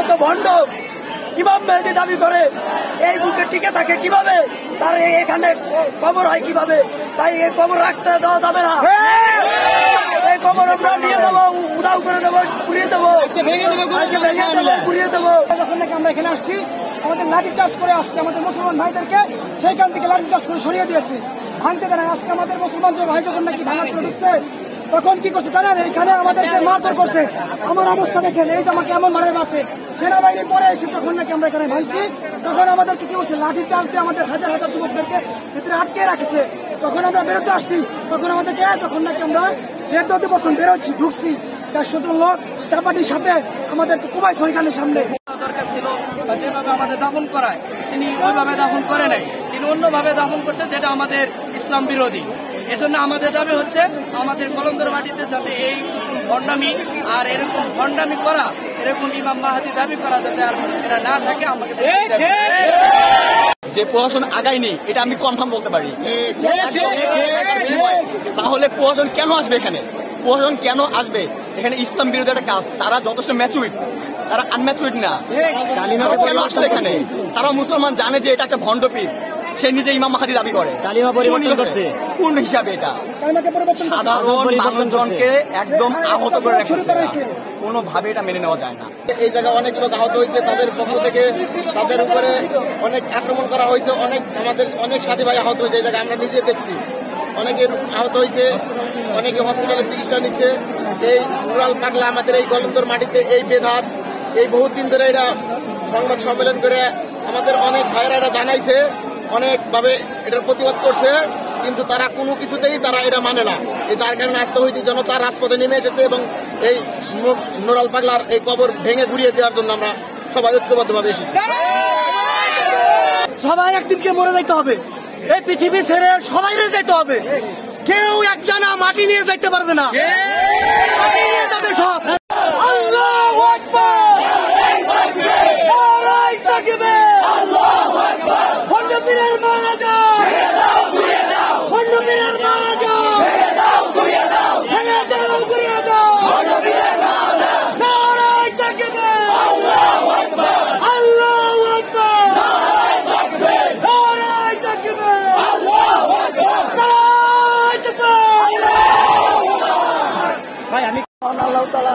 মতো ভণ্ড ইমাম মেহেদী দাবি করে এই বুকে টিকে থাকে কিভাবে, তার এখানে কবর হয় কিভাবে? তাই এই কবর রাখতে দেওয়া যাবে না। এই কবর আমরা নিয়ে যাবো, উদাও করে দেবো, পুড়িয়ে দেবো, পুড়িয়ে দেবো। যখন নাকি আমরা এখানে আসছি, আমাদের লাঠি চার্জ করে আসছে আমাদের মুসলমান ভাইদেরকে, সেইখান থেকে লাঠি চার্জ করে সরিয়ে দিয়েছে, ভাঙতে দেয়। আজকে আমাদের মুসলমান ভাই যখন নাকি ভাঙা করে ঢুকছে, তখন কি করছে জানেন? এইখানে আমাদেরকে মারধর করছে। আমার অবস্থা দেখেন, এই যে আমাকে এমন মারে মারছে। সেনাবাহিনী পরে এসে যখন নাকি আমরা এখানে ভাঙছি, তখন আমাদেরকে কি করছে, লাঠি চার্জ দিয়ে আমাদের হাজার হাজার যুবকদেরকে ভিতরে আটকে রাখছে। তখন আমরা বেরোতে আসছি, তখন আমাদেরকে যখন নাকি আমরা দেড় দতে প্রথম বেরোচ্ছি, ঢুকছি, 150 জন লোক চাপাটির সাথে আমাদের কুবাইছে ওইখানের সামনে। দরকার ছিল যেভাবে আমাদের দাফন করায়, তিনি ওইভাবে দাফন করে নাই, তিনি অন্যভাবে দাফন করছেন, যেটা আমাদের ইসলাম বিরোধী। এজন্য আমাদের দাবি হচ্ছে আমাদের কলঙ্কের মাটিতে যাতে এই ভণ্ডামি আর এরকম ভণ্ডামি করা, এরকম ইমাম মাহাদি দাবি করা যাতে আর এটা না থাকে। আমাকে যে প্রশাসন আগায়নি এটা আমি কনফার্ম বলতে পারি। তাহলে প্রশাসন কেন আসবে এখানে? প্রশাসন কেন আসবে এখানে? ইসলাম বিরোধী একটা কাজ। তারা যথেষ্ট ম্যাচুইড, তারা আনম্যাচুইড না। কেন আসলে এখানে? তারা মুসলমান জানে যে এটা একটা ভণ্ডপীর, সে নিজে ইমাম মাহাদি দাবি করে। কালিমা পরিবর্তন করছে কোন হিসাবে? এটা সাধারণ মানুষজনকে একদম আহত করে রেখেছে, কোনোভাবে এটা মেনে নেওয়া যায় না। এই জায়গায় অনেক লোক আহত হয়েছে, তাদের পক্ষ থেকে তাদের উপরে অনেক আক্রমণ করা হয়েছে, আমাদের অনেক সাথী ভাই আহত হয়েছে। এই জায়গায় আমরা নিজে দেখছি, অনেকের আহত হয়েছে, অনেকে হসপিটালে চিকিৎসা নিচ্ছে। এই নুরাল পাগলা আমাদের এই গলন্দর মাটিতে এই বেধাত এই বহুত দিন ধরে এরা সংবাদ সম্মেলন করে আমাদের অনেক ভাইরা এটা জানাইছে, অনেকভাবে এটার প্রতিবাদ করছে, কিন্তু তারা কোনো কিছুতেই তারা এটা মানে না। এই যার কারণে আস্তে হইতে জনতা রাজপথে নেমে এসেছে এবং এই নুরাল পাগলার এই কবর ভেঙে ঘুরিয়ে দেওয়ার জন্য আমরা সবাই ঐক্যবদ্ধভাবে এসেছি। সবাই একদিনকে মরে যাইতে হবে, এই পৃথিবী ছেড়ে সবাই যেতে হবে। কেউ একজানা মাটি নিয়ে যাইতে পারবে না। সব আল্লাহু আকবার, নারায়ে তাকবীর, আল্লাহু আকবার। ভণ্ডপীরের মাজার, ভণ্ডপীরের মাজার, ভেঙে দাও, ঘুরিয়ে দাও, ভেঙে দাও, ঘুরিয়ে দাও, ভণ্ডপীরের মাজার। নারায়ে তাকবীর, আল্লাহু আকবার, আল্লাহু আকবার, নারায়ে তাকবীর, নারায়ে তাকবীর, আল্লাহু আকবার, নারায়ে তাকবীর। ভাই আমি আল্লাহ তাআলা